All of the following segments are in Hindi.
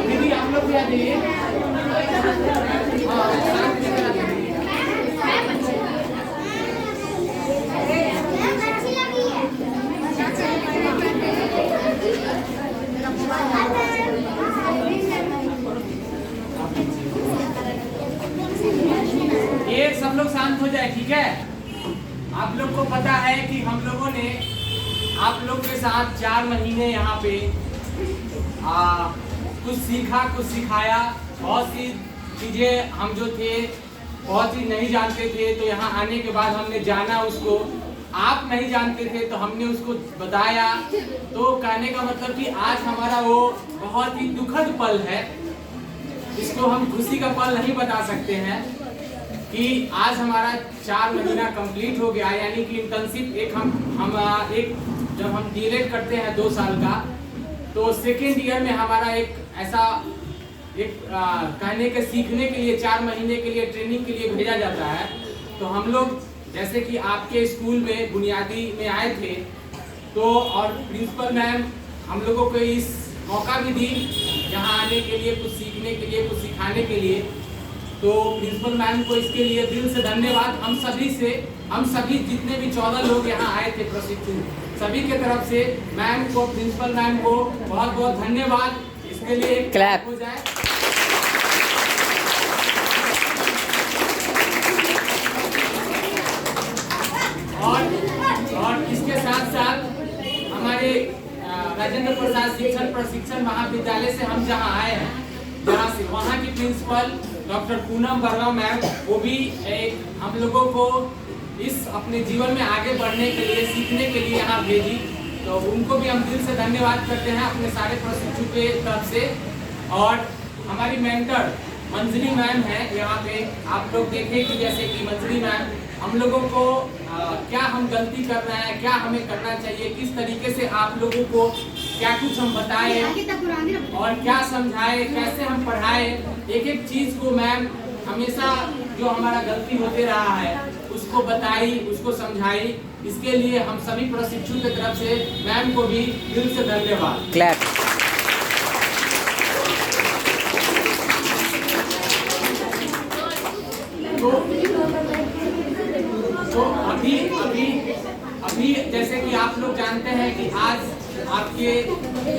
दीदी आप लोग भी आ जाइए। ये सब लोग शांत हो जाए, ठीक है। आप लोग को पता है कि हम लोगों ने आप लोग के साथ 4 महीने यहाँ पे कुछ सीखा, कुछ सिखाया। बहुत सी चीज़ें हम जो थे बहुत ही नहीं जानते थे, तो यहाँ आने के बाद हमने जाना उसको। आप नहीं जानते थे तो हमने उसको बताया। तो कहने का मतलब कि आज हमारा वो बहुत ही दुखद पल है, इसको हम खुशी का पल नहीं बता सकते हैं कि आज हमारा 4 महीना कंप्लीट हो गया। यानी कि इंटर्नशिप एक एक जब हम डीएलएड करते हैं 2 साल का, तो सेकेंड ईयर में हमारा एक ऐसा कहने के सीखने के लिए 4 महीने के लिए ट्रेनिंग के लिए भेजा जाता है। तो हम लोग जैसे कि आपके स्कूल में बुनियादी में आए थे, तो और प्रिंसिपल मैम हम लोगों को इस मौका भी दी यहाँ आने के लिए, कुछ सीखने के लिए, कुछ सिखाने के लिए। तो प्रिंसिपल मैम को इसके लिए दिल से धन्यवाद। हम सभी जितने भी 14 लोग यहाँ आए थे प्रशिक्षु, सभी के तरफ से मैम को, प्रिंसिपल मैम को बहुत बहुत धन्यवाद। इसके लिए एक क्लैप हो जाए। और इसके साथ साथ हमारे राजेंद्र प्रसाद शिक्षण प्रशिक्षण महाविद्यालय से हम जहाँ आए हैं, जहाँ से वहाँ की principal doctor Poonam Verma ma'am, वो भी हम लोगों को इस अपने जीवन में आगे बढ़ने के लिए, सीखने के लिए यहाँ भेजी। तो उनको भी हम दिल से धन्यवाद करते हैं अपने सारे प्रशिक्षु के तरफ से। और हमारी मेंटर मंजरी मैम है यहाँ पे। आप लोग देखें कि जैसे कि मंजरी मैम हम लोगों को क्या हम गलती कर रहे हैं, क्या हमें करना चाहिए, किस तरीके से आप लोगों को क्या कुछ हम बताएं और क्या समझाएं, कैसे हम पढ़ाएं। एक एक चीज़ को मैम हमेशा जो हमारा गलती होते रहा है उसको बताई, उसको समझाई। इसके लिए हम सभी प्रशिक्षु की तरफ से मैम को भी दिल से धन्यवाद। क्लैप। तो अभी जैसे कि आप लोग जानते हैं कि आज आपके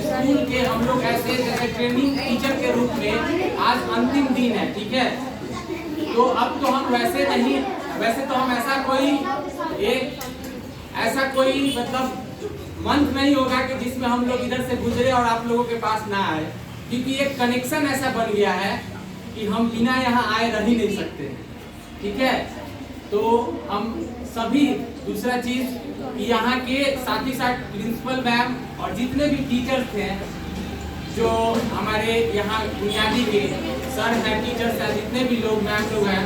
स्कूल के हम लोग ऐसे जैसे ट्रेनिंग टीचर के रूप में आज अंतिम दिन है, ठीक है। तो अब तो हम वैसे तो हम ऐसा कोई मतलब मंथ नहीं होगा कि जिसमें हम लोग इधर से गुजरे और आप लोगों के पास ना आए, क्योंकि एक कनेक्शन ऐसा बन गया है कि हम बिना यहाँ आए रह ही नहीं सकते, ठीक है। तो हम सभी दूसरा चीज कि यहाँ के साथ ही साथ प्रिंसिपल मैम और जितने भी टीचर्स थे, जो हमारे यहाँ बुनियादी के सर हैं, टीचर्स हैं, जितने भी लोग मैम लोग हैं,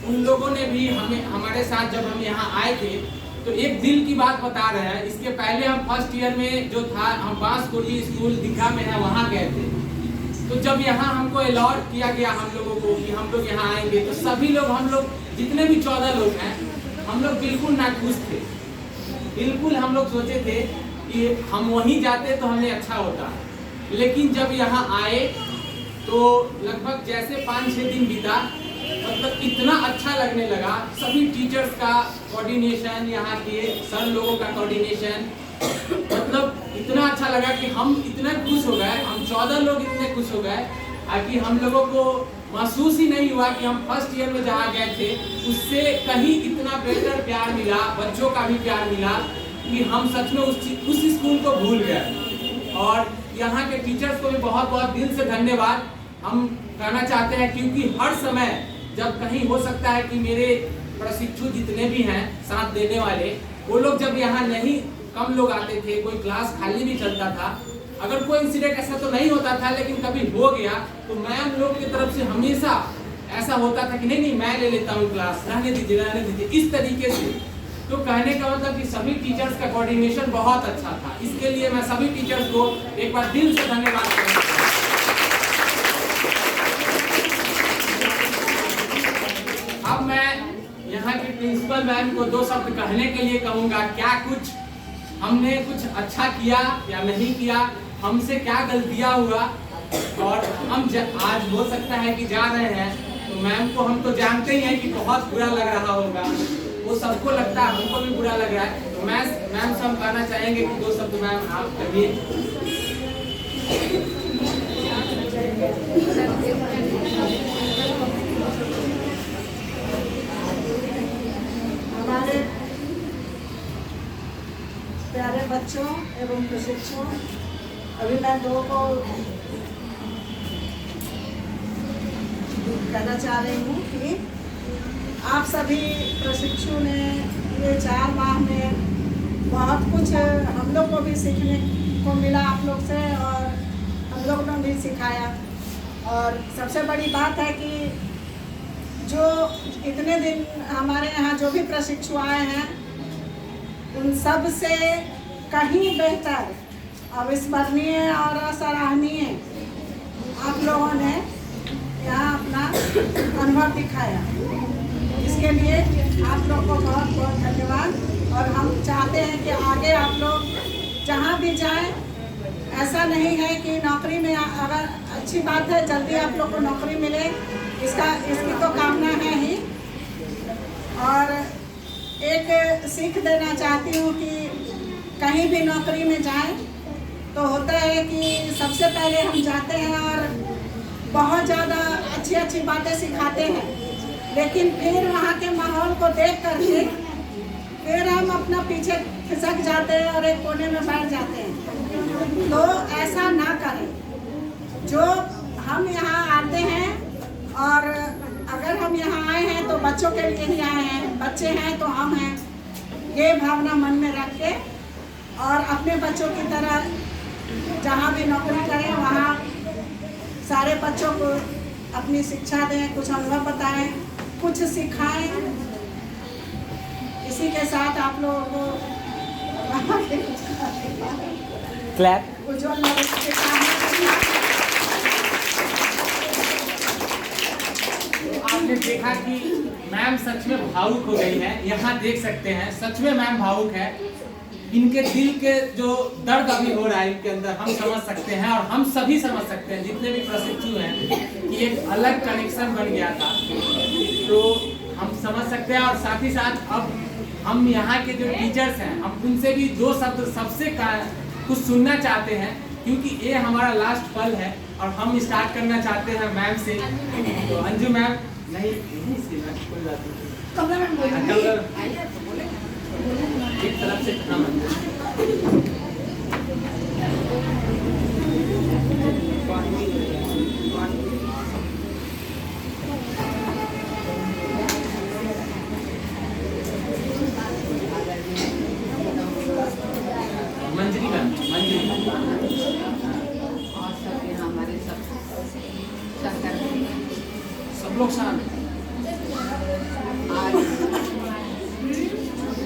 उन लोगों ने भी हमारे साथ जब हम यहाँ आए थे तो एक दिल की बात बता रहे हैं। इसके पहले हम फर्स्ट ईयर में जो था, हम बांसकोटी स्कूल दीघा में है, वहाँ गए थे। तो जब यहाँ हमको अलॉट किया गया हम लोगों को कि हम लोग यहाँ आएंगे, तो सभी लोग, हम लोग जितने भी 14 लोग हैं, हम लोग बिल्कुल नाखुश थे। बिल्कुल हम लोग सोचे थे कि हम वहीं जाते तो हमें अच्छा होता। लेकिन जब यहाँ आए तो लगभग जैसे 5-6 दिन बीता, मतलब इतना अच्छा लगने लगा। सभी टीचर्स का कोऑर्डिनेशन, यहाँ के सर लोगों का कोऑर्डिनेशन, मतलब इतना अच्छा लगा कि हम इतना खुश हो गए, हम 14 लोग इतने खुश हो गए कि हम लोगों को महसूस ही नहीं हुआ कि हम फर्स्ट ईयर में जहाँ गए थे उससे कहीं इतना बेहतर प्यार मिला, बच्चों का भी प्यार मिला कि हम सच में उस स्कूल को भूल गए। और यहाँ के टीचर्स को भी बहुत बहुत दिल से धन्यवाद हम कहना चाहते हैं, क्योंकि हर समय जब कहीं हो सकता है कि मेरे प्रशिक्षु जितने भी हैं साथ देने वाले, वो लोग जब यहाँ नहीं, कम लोग आते थे, कोई क्लास खाली भी चलता था, अगर कोई इंसिडेंट ऐसा तो नहीं होता था, लेकिन कभी हो गया तो मैम लोग की तरफ से हमेशा ऐसा होता था कि नहीं मैं ले लेता हूँ क्लास, रहने दीजिए, इस तरीके से। तो कहने का मतलब कि सभी टीचर्स का कोऑर्डिनेशन बहुत अच्छा था। इसके लिए मैं सभी टीचर्स को एक बार दिल से धन्यवाद करता हूँ। यहाँ के प्रिंसिपल मैम को 2 शब्द कहने के लिए कहूँगा। क्या कुछ हमने कुछ अच्छा किया या नहीं किया, हमसे क्या गलतियाँ हुआ, और हम आज हो सकता है कि जा रहे हैं तो मैम को हम तो जानते ही हैं कि बहुत बुरा लग रहा होगा, वो सबको लगता है, हमको भी बुरा लग रहा है। तो मैम से हम कहना चाहेंगे कि 2 शब्द मैम आप कहिए। हमारे प्यारे बच्चों एवं प्रशिक्षुओं, अभी मैं 2 को कहना चाह रही हूँ कि आप सभी प्रशिक्षु ने ये 4 माह में बहुत कुछ हम लोग को भी सीखने को मिला आप लोग से, और हम लोग ने भी सिखाया। और सबसे बड़ी बात है कि जो इतने दिन हमारे यहाँ जो भी प्रशिक्षु आए हैं उन सब से कहीं बेहतर, अविस्मरणीय और सराहनीय आप लोगों ने यहाँ अपना अनुभव दिखाया। इसके लिए आप लोग को बहुत बहुत धन्यवाद। और हम चाहते हैं कि आगे आप लोग जहाँ भी जाएं, ऐसा नहीं है कि नौकरी में, अगर अच्छी बात है जल्दी आप लोग को नौकरी मिले, इसकी तो कामना है ही। और एक सीख देना चाहती हूँ कि कहीं भी नौकरी में जाएं तो होता है कि सबसे पहले हम जाते हैं और बहुत ज़्यादा अच्छी अच्छी बातें सिखाते हैं, लेकिन फिर वहाँ के माहौल को देख करके फिर हम अपना पीछे खिसक जाते हैं और एक कोने में बैठ जाते हैं। तो ऐसा ना करें। जो हम यहाँ आते हैं, और अगर हम यहाँ आए हैं तो बच्चों के लिए ही आए हैं, बच्चे हैं तो हम हैं, ये भावना मन में रख के और अपने बच्चों की तरह जहाँ भी नौकरी करें वहाँ सारे बच्चों को अपनी शिक्षा दें, कुछ अनुभव बताएं, कुछ सिखाएं। इसी के साथ आप लोगों को क्लैप उज्ज्वल भविष्य के सामने। आपने देखा कि मैम सच में भावुक हो गई है। यहाँ देख सकते हैं, सच में मैम भावुक है। इनके दिल के जो दर्द अभी हो रहा है इनके अंदर, हम समझ सकते हैं और हम सभी समझ सकते हैं जितने भी प्रशिक्षु हैं कि एक अलग कनेक्शन बन गया था, तो हम समझ सकते हैं। और साथ ही साथ अब हम यहाँ के जो टीचर्स हैं, हम उनसे भी 2 शब्द सबसे कुछ सुनना चाहते हैं, क्योंकि ये हमारा लास्ट पल है और हम स्टार्ट करना चाहते हैं मैम से। तो अंजू मैम, नहीं कोई बात नहीं, एक तरफ से कहाँ मंजरी मैम, मंजरी और सब यहाँ हमारे सब लोग शांत। आज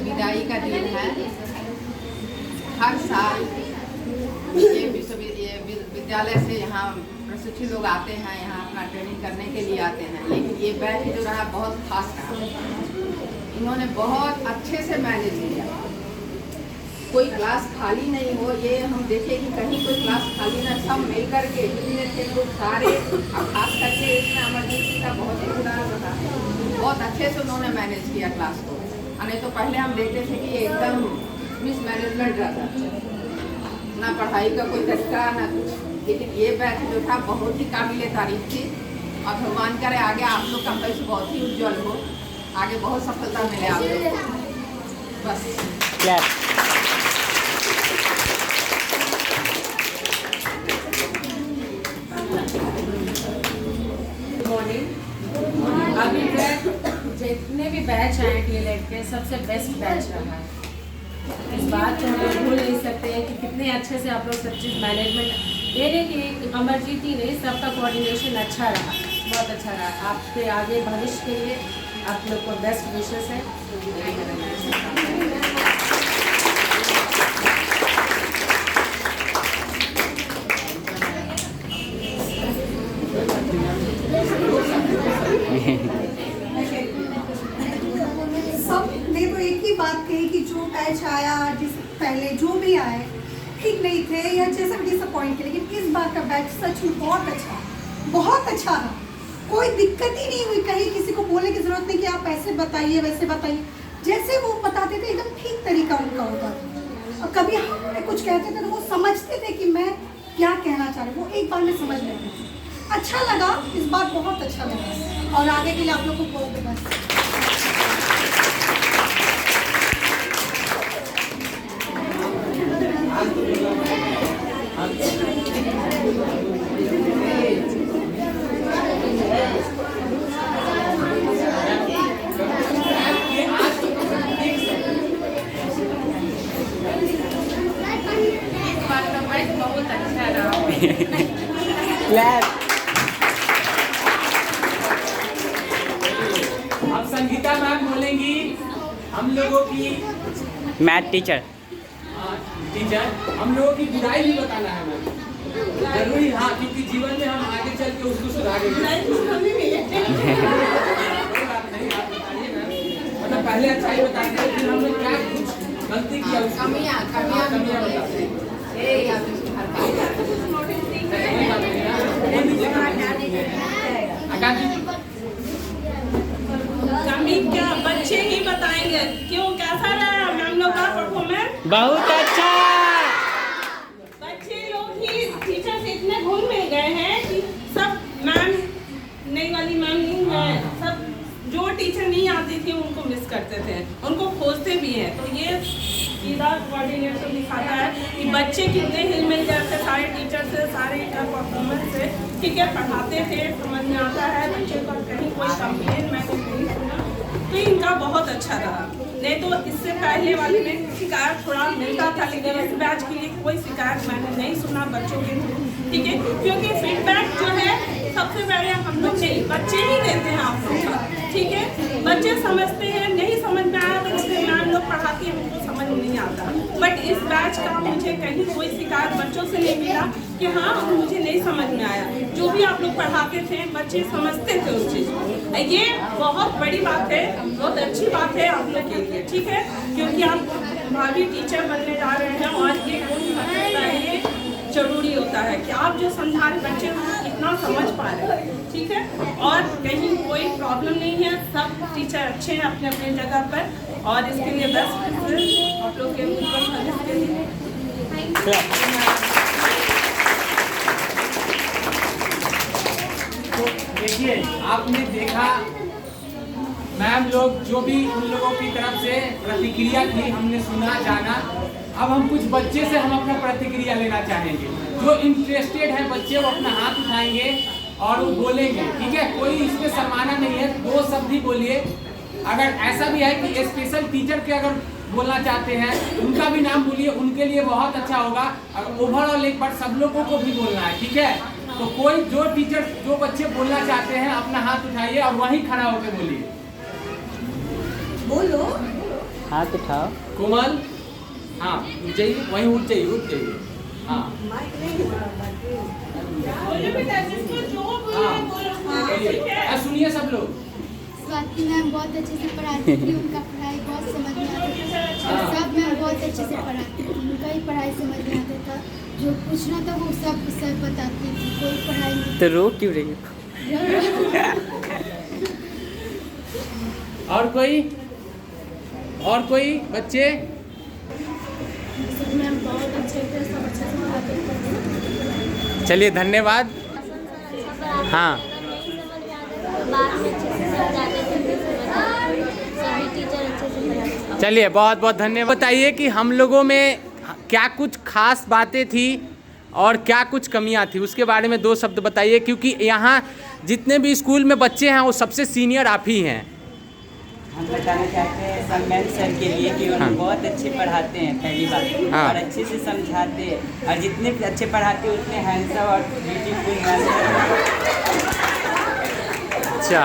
विदाई का दिन है। हर साल ये विद्यालय से यहाँ प्रशिक्षु लोग आते हैं, यहाँ अपना ट्रेनिंग करने के लिए आते हैं, लेकिन ये बैच जो रहा बहुत खास रहा। इन्होंने बहुत अच्छे से मैनेज किया, कोई क्लास खाली नहीं हो। ये हम देखे कि कहीं कोई क्लास खाली ना, सब मिल करके जितने थे लोग सारे, और खास करके इसमें इमरजेंसी का बहुत ही बुरा रहा, बहुत अच्छे से उन्होंने मैनेज किया क्लास को। नहीं तो पहले हम देखते थे कि एकदम मिसमैनेजमेंट रहता, ना पढ़ाई का कोई तरीका ना कुछ। लेकिन ये बैच जो था बहुत ही काबिल तारीफ थी, और भगवान करे आगे आप लोग का भविष्य बहुत ही उज्जवल हो, आगे बहुत सफलता मिले आप लोग। बस अभी तक जितने भी बैच आए DLED के, सबसे बेस्ट बैच रहा है। इस बात को हम लोग भूल नहीं सकते हैं कि कितने अच्छे से आप लोग सब चीज़ मैनेजमेंट, ये नहीं कि अमरजीत ही नहीं, सबका कोऑर्डिनेशन अच्छा रहा, बहुत अच्छा रहा। आपके आगे भविष्य के लिए आप लोग को बेस्ट विशेस है। बात कही कि जो बैच आया जिस पहले जो भी आए ठीक नहीं थे या जैसे भी डिसअपॉइंट थे, लेकिन इस बार का बैच सच में बहुत अच्छा रहा। कोई दिक्कत ही नहीं हुई, कहीं किसी को बोलने की ज़रूरत नहीं कि आप ऐसे बताइए वैसे बताइए, जैसे वो बताते थे एकदम ठीक तरीका उनका होता था। और कभी हम कुछ कहते थे तो वो समझते थे कि मैं क्या कहना चाह रही हूँ, वो एक बार में समझ लेते थे। अच्छा लगा, इस बार बहुत अच्छा लगा और आगे के लिए आप लोग को बहुत बेस्ट। बहुत अच्छा रहा। अब संगीता मैम बोलेंगी हम लोगों की मैथ टीचर। हम लोगों की बुराई भी बताना है मैम, जरूरी। हाँ, क्योंकि जीवन में हम आगे चल के उसको सुधारेंगे। कोई बात नहीं, आप बताइए मैम। मतलब पहले अच्छाई बताते हैं, फिर हमने क्या कुछ गलती किया, कमियाँ बताते हैं। कमी क्या बच्चे ही बताएंगे। क्यों, कैसा रहा मैम लोग का परफॉर्मेंस? बहुत अच्छा। बच्चे लोग ही टीचर से इतने घुल मिल गए हैं कि सब मैम नई वाली मैम नहीं है, सब जो टीचर नहीं आती थी उनको मिस करते थे, उनको खोजते भी हैं। तो ये सीधा कोऑर्डिनेटर दिखाता है कि बच्चे कितने हिल मिल जाते सारे टीचर से, सारे का परफॉर्मेंस से। ठीक है, पढ़ाते थे, समझ में आता है बच्चे को, कहीं कोई कंप्लेन मैंने नहीं सुना, तो इनका बहुत अच्छा रहा। नहीं तो इससे पहले वाले में शिकायत थोड़ा मिलता था, लेकिन इस बैच के लिए कोई शिकायत मैंने नहीं सुना बच्चों के। ठीक है, क्योंकि फीडबैक जो है सबसे पहले हम लोग नहीं, बच्चे ही देते हैं आप लोग का। ठीक है, बच्चे समझते हैं, नहीं समझ में आया तो मैम लोग पढ़ाती है, उनको समझ नहीं आता। बट इस बैच का मुझे कहीं कोई शिकायत बच्चों से नहीं मिला कि हाँ मुझे नहीं समझ में आया। जो भी आप लोग पढ़ाते थे बच्चे समझते थे उस चीज़ को। ये बहुत बड़ी बात है, बहुत अच्छी बात है आप लोग के लिए। ठीक है, क्योंकि आप भावी टीचर बनने जा रहे हैं और ये गुण होता है, ये जरूरी होता है कि आप जो समझा रहे बच्चे को कितना समझ पा रहे हैं। ठीक है, और कहीं कोई प्रॉब्लम नहीं है, सब टीचर अच्छे हैं अपने अपने जगह पर और इसके लिए बेस्ट विशेस आप लोग के भविष्य के लिए। तो देखिए, आपने देखा मैम लोग जो भी उन लोगों की तरफ से प्रतिक्रिया थी, हमने सुना जाना। अब हम कुछ बच्चे से हम अपना प्रतिक्रिया लेना चाहेंगे। जो इंटरेस्टेड है बच्चे वो अपना हाथ उठाएंगे और वो बोलेंगे। ठीक है, कोई इसमें शर्माना नहीं है, दो शब्द ही बोलिए। अगर ऐसा भी है कि स्पेशल टीचर के अगर बोलना चाहते हैं उनका भी नाम बोलिए, उनके लिए बहुत अच्छा होगा। अगर ओवरऑल एक बार सब लोगों को भी बोलना है। ठीक है, तो कोई जो टीचर जो बच्चे बोलना चाहते हैं अपना हाथ उठाइए और वहीं खड़ा होकर बोलिए। बोलो, हाथ उठाओ। कोमल, हाँ उठ जाइए, वहीं उठ जाइए। हाँ बोलो बेटा, जिसको जो बोले ठीक है। सुनिए सब लोग। स्वाति मैम बहुत अच्छे से पढ़ाती थी, उनका पढ़ाई बहुत समझ में आती थी। सब मैम बहुत अच्छे से पढ़ाती थी, उनका ही पढ़ाई समझ में आता था। जो पूछना था वो सब सर बताती थी, कोई पढ़ाई नहीं। तो रो क्यों रही हो? और कोई बच्चे? सब मैम बहुत अच्छे थे, सब अच्छे से पढ़ाते थे। चलिए धन्यवाद। हाँ, चलिए बहुत बहुत धन्यवाद। बताइए कि हम लोगों में क्या कुछ खास बातें थी और क्या कुछ कमियां थी, उसके बारे में दो शब्द बताइए। क्योंकि यहाँ जितने भी स्कूल में बच्चे हैं वो सबसे सीनियर आप ही हैं। हम बताना चाहते हैं सम्मान सर के लिए कि वो बहुत अच्छे पढ़ाते हैं, पहली बात, और अच्छे से समझाते हैं, और जितने अच्छे पढ़ाते हैं उतने हैंडसम और ब्यूटीफुल मैम। अच्छा,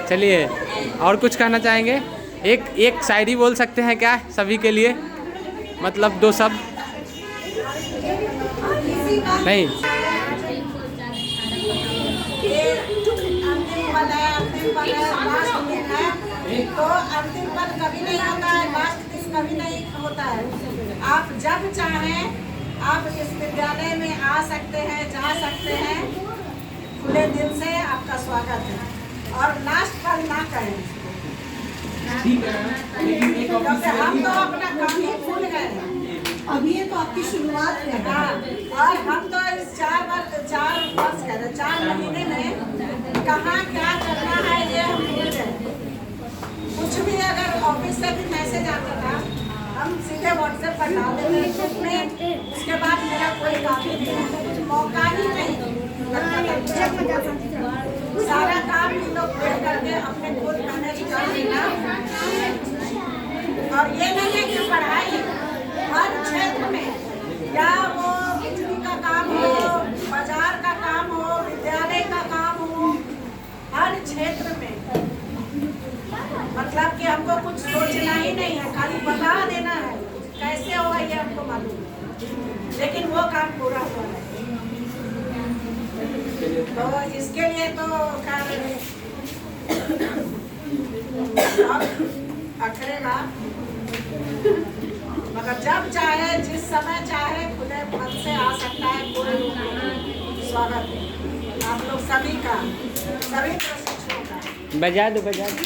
चलिए और कुछ कहना चाहेंगे? एक शायरी बोल सकते हैं क्या सभी के लिए, मतलब दो शब्द? नहीं, तो अंतिम पद कभी नहीं होता है, लास्ट दिन कभी नहीं होता है। आप जब चाहें आप इस विद्यालय में आ सकते हैं, जा सकते हैं, खुले दिल से आपका स्वागत है। और लास्ट पद ना कहें, ठीक है, लेकिन एक क्योंकि हम तो अपना काम ही भूल गए हैं। अभी ये तो आपकी शुरुआत है। हाँ, और हम तो इस 4 वर्ष करें 4 महीने में कहाँ क्या करना है ये हम भूल गए। कुछ भी अगर ऑफिस से भी मैसेज आता था हम सीधे व्हाट्सएप पर डाल देते ग्रुप में, उसके बाद मेरा कोई काम ही नहीं, मौका ही नहीं। सारा काम इन लोग खुद करके अपने खुद मैनेज कर लेना। और ये नहीं है कि पढ़ाई हर क्षेत्र में, या वो बिजली का काम हो, बाजार का काम हो, विद्यालय का काम हो, हर क्षेत्र में मतलब कि हमको कुछ सोचना ही नहीं है, खाली बता देना है कैसे होगा ये हमको मालूम है, लेकिन वो काम पूरा हुआ है। तो इसके लिए तो अखरेगा, मगर जब चाहे जिस समय चाहे खुले मन से आ सकता है, कोई स्वागत है आप लोग सभी का, सभी प्रशिक्षकों का। बजा दो, बजा दो।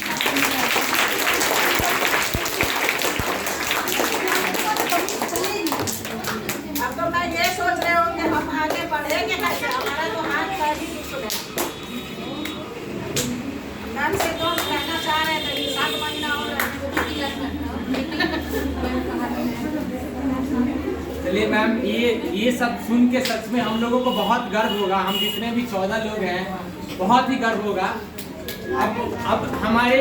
अब तो मैं ये सोच रहे हूँ कि हम आगे बढ़ेंगे कैसे, हमारा तो हाथ पैर ही दुख गया। मैम से तो कहना चाह रहे थे कि 7 महीना हो रहा है। चलिए मैम, ये सब सुन के सच में हम लोगों को बहुत गर्व होगा। हम जितने भी 14 लोग हैं बहुत ही गर्व होगा। अब हमारे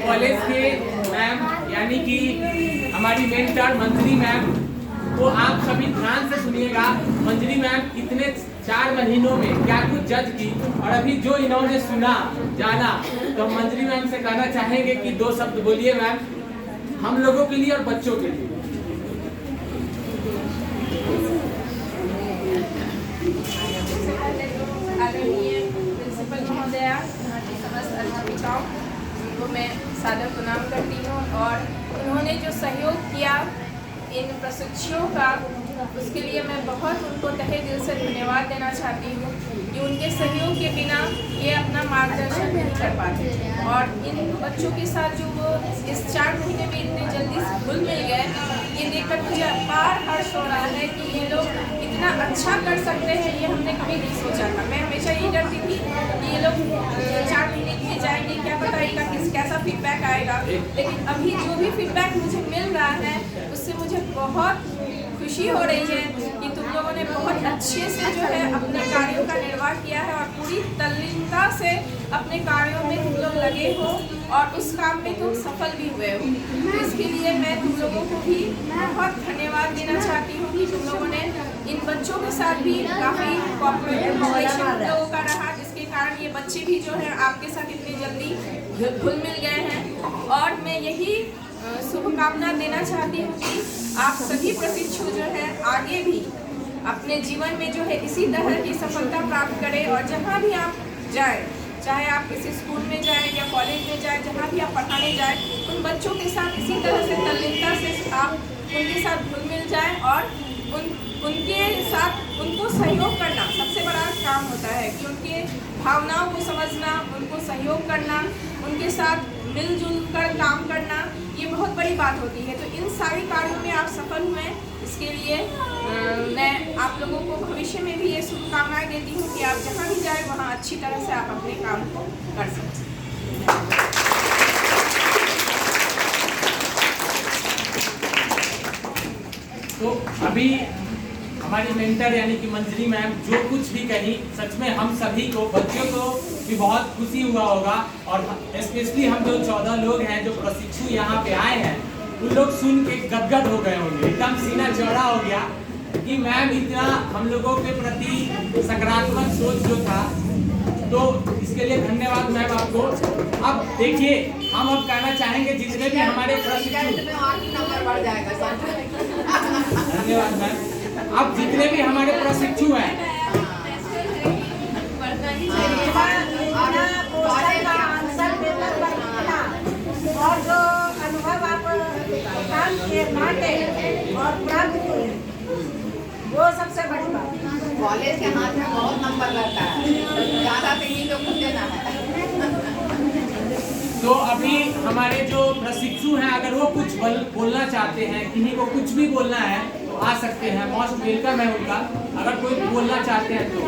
कॉलेज के मैम यानी कि हमारी मेंटर मंजरी मैम को आप सभी ध्यान से सुनिएगा। मंजरी मैम कितने 4 महीनों में क्या कुछ जज की, और अभी जो इन्होंने सुना जाना, तो मंजरी मैम से कहना चाहेंगे कि 2 शब्द बोलिए मैम, हम लोगों के लिए और बच्चों के लिए। आदरणीय प्रिंसिपल महोदया, यहाँ के समस्त अध्यापिकाओं, उनको मैं सादर प्रणाम करती हूँ। और उन्होंने जो सहयोग किया इन प्रशिक्षुओं का, उसके लिए मैं बहुत उनको तहे दिल से धन्यवाद देना चाहती हूँ कि उनके सहयोग के बिना ये अपना मार्गदर्शन नहीं कर पाते। और इन बच्चों के साथ जो वो इस 4 महीने में इतने जल्दी घुल मिल गए, ये देखकर मुझे अपार हर्ष हो रहा है कि ये लोग इतना अच्छा कर सकते हैं, ये हमने कभी नहीं सोचा था। मैं हमेशा ये डरती थी कि ये लोग 4 महीने के लिए जाएंगे, क्या पता इनका कैसा फीडबैक आएगा। लेकिन अभी जो भी फीडबैक मुझे मिल रहा है उससे मुझे बहुत खुशी हो रही है कि तुम लोगों ने बहुत अच्छे से जो है अपने कार्यों का निर्वाह किया है और पूरी तल्लीनता से अपने कार्यों में तुम लोग लगे हो और उस काम में तुम सफल भी हुए हो। तो इसके लिए मैं तुम लोगों को भी बहुत धन्यवाद देना चाहती हूँ कि तुम लोगों ने इन बच्चों के साथ भी काफ़ी कोऑपरेटिव रिलेशन लोगों का रहा, जिसके कारण ये बच्चे भी जो है आपके साथ इतनी जल्दी घुल मिल गए हैं। और मैं यही शुभकामना देना चाहती हूँ कि आप सभी प्रशिक्षु जो है आगे भी अपने जीवन में जो है इसी तरह की सफलता प्राप्त करें। और जहाँ भी आप जाएं, चाहे आप किसी स्कूल में जाएं या कॉलेज में जाएं, जहाँ भी आप पढ़ाने जाएं, उन बच्चों के साथ इसी तरह से तल्लीनता से आप उनके साथ घुल मिल जाएं और उनके साथ उनको सहयोग करना सबसे बड़ा काम होता है कि उनके भावनाओं को समझना, उनको सहयोग करना, उनके साथ मिलजुल कर काम करना, ये बहुत बड़ी बात होती है। तो इन सारे कार्यों में आप सफल हुए, इसके लिए मैं आप लोगों को भविष्य में भी ये शुभकामनाएं देती हूँ कि आप जहाँ भी जाएं वहाँ अच्छी तरह से आप अपने काम को कर सकें। तो अभी हमारी मेंटर यानी कि मंजरी मैम जो कुछ भी कही, सच में हम सभी को, बच्चों को भी बहुत खुशी हुआ होगा। और स्पेशली हम जो 14 लोग हैं जो प्रशिक्षु यहाँ पे आए हैं, उन लोग सुन के गदगद हो गए होंगे, एकदम सीना चौड़ा हो गया कि मैम इतना हम लोगों के प्रति सकारात्मक सोच जो था। तो इसके लिए धन्यवाद मैम आपको। अब देखिए, हम अब कहना चाहेंगे जितने भी हमारे प्रशिक्षु, धन्यवाद मैम। अब जितने भी हमारे प्रशिक्षु हैं, सबसे बड़ी बात। कॉलेज के हाथ में बहुत नंबर रहता है, ज़्यादा तो ये लोग कुछ देना है। तो अभी हमारे जो प्रशिक्षु हैं अगर वो कुछ बोलना चाहते हैं, किन्हीं को कुछ भी बोलना है तो आ सकते हैं, मोस्ट वेलकम है उनका। अगर कोई बोलना चाहते हैं तो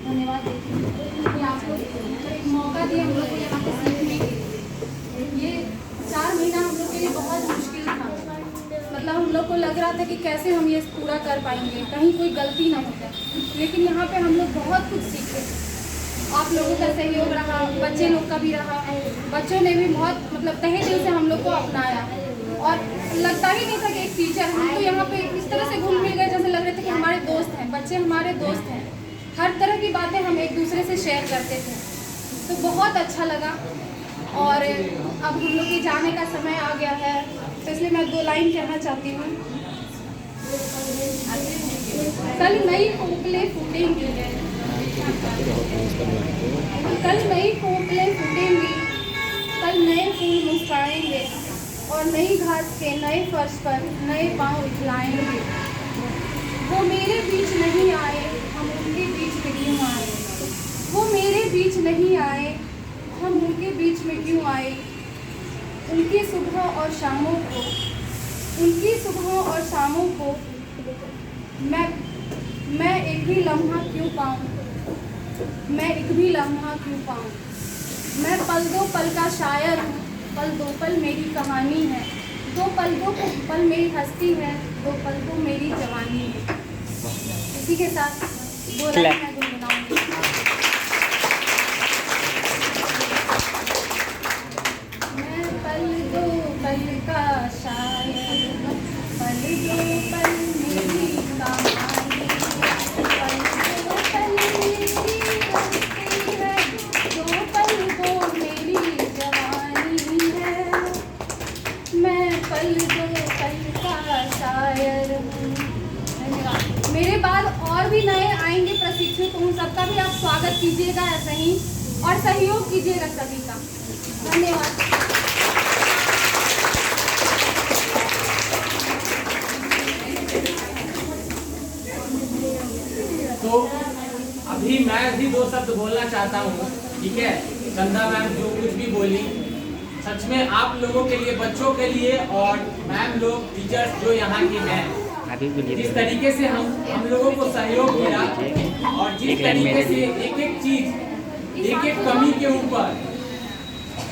धन्यवाद देती हूँ कि आप लोग एक मौका दिए हम लोग को यहाँ पे सीखने के लिए। ये 4 महीना हम लोग के लिए बहुत मुश्किल था, मतलब हम लोग को लग रहा था कि कैसे हम ये पूरा कर पाएंगे, कहीं कोई गलती ना हो जाए, लेकिन यहाँ पे हम लोग बहुत कुछ सीखे। आप लोगों का सहयोग रहा, बच्चे लोग का भी रहा, बच्चों ने भी बहुत मतलब तहे दिल से हम लोग को अपनाया और लगता ही नहीं था कि एक टीचर, हम तो यहाँ पे इस तरह से घुल मिल गए जैसे लग रहे थे कि हमारे दोस्त हैं, बच्चे हमारे दोस्त हैं, हर तरह की बातें हम एक दूसरे से शेयर करते थे, तो बहुत अच्छा लगा। और अब हम लोग के जाने का समय आ गया है, तो इसलिए मैं 2 लाइन कहना चाहती हूँ। कल नई कोपलें फूटेंगी, कल नई कोपलें फूटेंगी, कल नए फूल मुस्कुराएंगे और नई घास के नए फर्श पर नए पाँव उछलाएंगे। वो मेरे बीच नहीं आए, हम उनके बीच में क्यों आए? वो मेरे बीच नहीं आए, हम उनके बीच में क्यों आए? उनकी सुबह और शामों को, उनकी सुबह और शामों को मैं एक भी लम्हा क्यों पाऊँ? मैं एक भी लम्हा क्यों पाऊँ? मैं पल दो पल का शायर हूँ, पल दो पल मेरी कहानी है, 2 पल 2 पल मेरी हस्ती है, 2 पल तो मेरी जवानी है। इसी के साथ 2 लाइन मैं गुनगुनाऊंगी। मैं पल 2 पल का शायर हूँ, पल 2 पल मेरी कहानी, पल 2 पल मेरी हस्ती है, 2 पल तो मेरी जवानी है। मैं पल 2 पल का शायर हूँ। धन्यवाद। मेरे बाद और भी नए आएंगे प्रशिक्षु, तो उन सबका भी आप स्वागत कीजिएगा ऐसा ही और सहयोग कीजिएगा सभी का। धन्यवाद। तो अभी मैं भी 2 शब्द बोलना चाहता हूँ, ठीक है। चंदा मैम जो कुछ भी बोली, सच में आप लोगों के लिए, बच्चों के लिए और मैम लोग टीचर्स जो यहाँ की हैं, जिस तरीके से हम लोगों को सहयोग मिला और जिस तरीके से एक चीज, एक कमी के ऊपर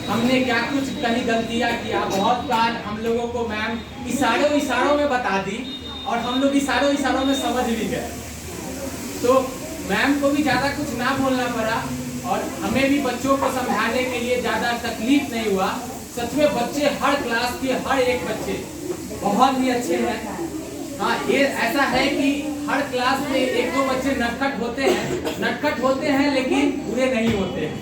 हमने क्या कुछ कहीं गलतियाँ किया, बहुत बार हम लोगों को मैम इशारों में बता दी और हम लोग इशारों में समझ भी गए, तो मैम को भी ज़्यादा कुछ ना बोलना पड़ा और हमें भी बच्चों को समझाने के लिए ज़्यादा तकलीफ नहीं हुआ। सच में बच्चे, हर क्लास के हर एक बच्चे बहुत ही अच्छे हैं। हाँ, ये ऐसा है कि हर क्लास में 1-2 बच्चे नटखट होते हैं लेकिन बुरे नहीं होते हैं,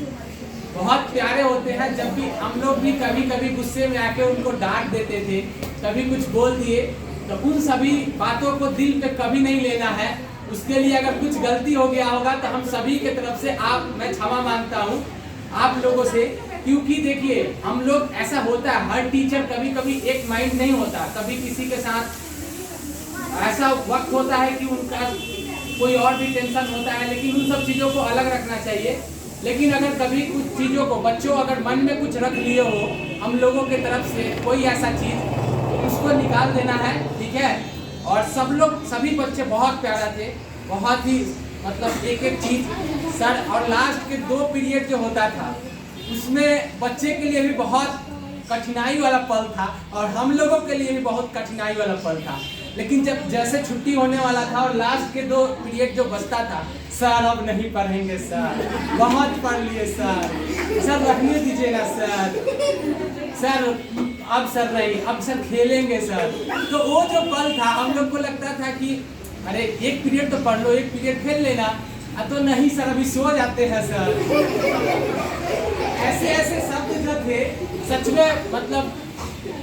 बहुत प्यारे होते हैं। जब भी हम लोग भी कभी गुस्से में आके उनको डांट देते थे, कभी कुछ बोल दिए, तो उन सभी बातों को दिल पे कभी नहीं लेना है। उसके लिए अगर कुछ गलती हो गया होगा तो हम सभी के तरफ से मैं क्षमा मांगता हूँ आप लोगों से, क्योंकि देखिए हम लोग, ऐसा होता है हर टीचर कभी एक माइंड नहीं होता, कभी किसी के साथ ऐसा वक्त होता है कि उनका कोई और भी टेंशन होता है, लेकिन उन सब चीज़ों को अलग रखना चाहिए। लेकिन अगर कभी कुछ चीज़ों को बच्चों अगर मन में कुछ रख लिए हो हम लोगों के तरफ से कोई ऐसा चीज़, तो उसको निकाल देना है, ठीक है। और सभी बच्चे बहुत प्यारा थे, बहुत ही मतलब एक चीज़ सर, और लास्ट के 2 पीरियड जो होता था उसमें बच्चे के लिए भी बहुत कठिनाई वाला पल था और हम लोगों के लिए भी बहुत कठिनाई वाला पल था। लेकिन जब जैसे छुट्टी होने वाला था और लास्ट के 2 पीरियड जो बचता था, सर अब नहीं पढ़ेंगे सर, बहुत पढ़ लिए सर रखने दीजिए ना सर अब सर नहीं, अब सर खेलेंगे सर। तो वो जो पल था हम लोग को लगता था कि अरे 1 पीरियड तो पढ़ लो, 1 पीरियड खेल लेना, तो नहीं सर अभी सो जाते हैं सर। ऐसे शब्द जो थे थे, सच में मतलब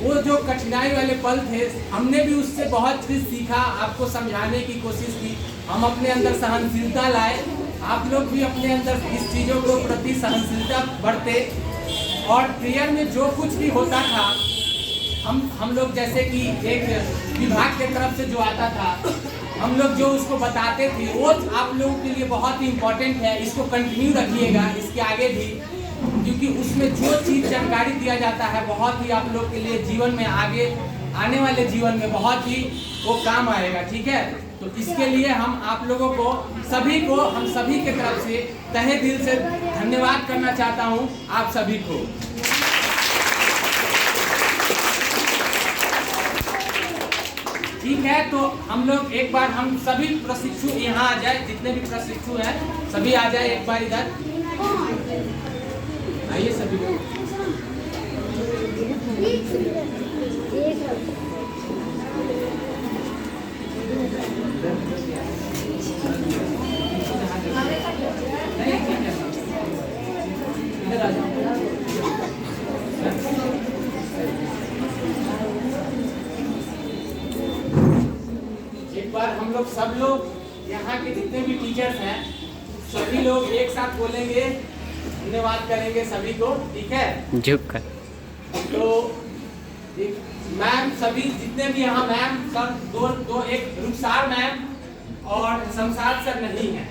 वो जो कठिनाई वाले पल थे, हमने भी उससे बहुत चीज़ सीखा, आपको समझाने की कोशिश की, हम अपने अंदर सहनशीलता लाए, आप लोग भी अपने अंदर इस चीज़ों को प्रति सहनशीलता बढ़ते, और प्रेयर में जो कुछ भी होता था हम लोग जैसे कि एक विभाग के तरफ से जो आता था, हम लोग जो उसको बताते थे वो आप लोगों के लिए बहुत ही इम्पोर्टेंट है। इसको कंटिन्यू रखिएगा इसके आगे भी, क्योंकि उसमें जो चीज़ जानकारी दिया जाता है बहुत ही आप लोग के लिए जीवन में आगे आने वाले जीवन में बहुत ही वो काम आएगा, ठीक है। तो इसके लिए हम आप लोगों को सभी को, हम सभी के तरफ से तहे दिल से धन्यवाद करना चाहता हूँ आप सभी को। ठीक है, तो हम लोग एक बार हम सभी प्रशिक्षु यहाँ आ जाए, जितने भी प्रशिक्षु हैं सभी आ जाए एक बार इधर आइए सभी लोग। इधर आ जाओ। एक बार हम लोग सब लोग यहाँ के जितने भी टीचर्स हैं सभी लोग एक साथ बोलेंगे, धन्यवाद करेंगे सभी को, ठीक है। झुक कर तो मैम सभी जितने भी यहाँ मैम सब दो एक रुखसार मैम और शमशाद सर नहीं है,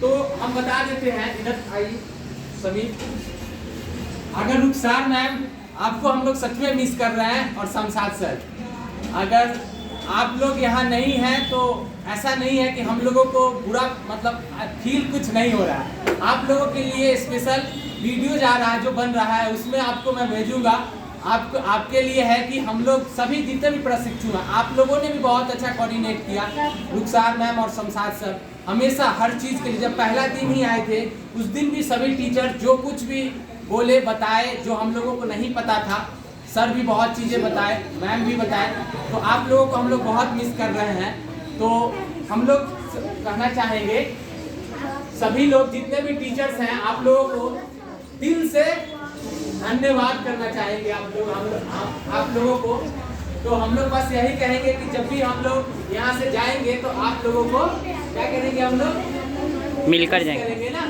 तो हम बता देते हैं, इधर आइए सभी। अगर रुखसार मैम आपको हम लोग सच में मिस कर रहे हैं, और शमशाद सर अगर आप लोग यहाँ नहीं हैं तो ऐसा नहीं है कि हम लोगों को बुरा मतलब फील कुछ नहीं हो रहा है। आप लोगों के लिए स्पेशल वीडियो जा रहा है जो बन रहा है, उसमें आपको मैं भेजूंगा। आपके लिए है कि हम लोग सभी जितने भी प्रशिक्षु हैं, आप लोगों ने भी बहुत अच्छा कोऑर्डिनेट किया। रुखसार मैम और शमशाद सर हमेशा हर चीज़ के लिए, जब पहला दिन ही आए थे उस दिन भी सभी टीचर जो कुछ भी बोले बताए, जो हम लोगों को नहीं पता था सर भी बहुत चीज़ें बताए, मैम भी बताए, तो आप लोगों को हम लोग बहुत मिस कर रहे हैं। तो हम लोग कहना चाहेंगे सभी लोग जितने भी टीचर्स हैं आप लोगों को दिल से धन्यवाद करना चाहेंगे आप लोगों को। तो हम लोग बस यही कहेंगे कि जब भी हम लोग यहाँ से जाएंगे तो आप लोगों को क्या करेंगे, हम लोग मिलकर जाएंगे ना,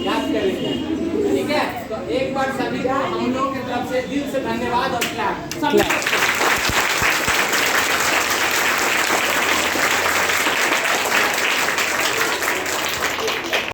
याद करेंगे, ठीक है। तो एक बार सभी को हम लोग की तरफ से दिल से धन्यवाद और क्लैप।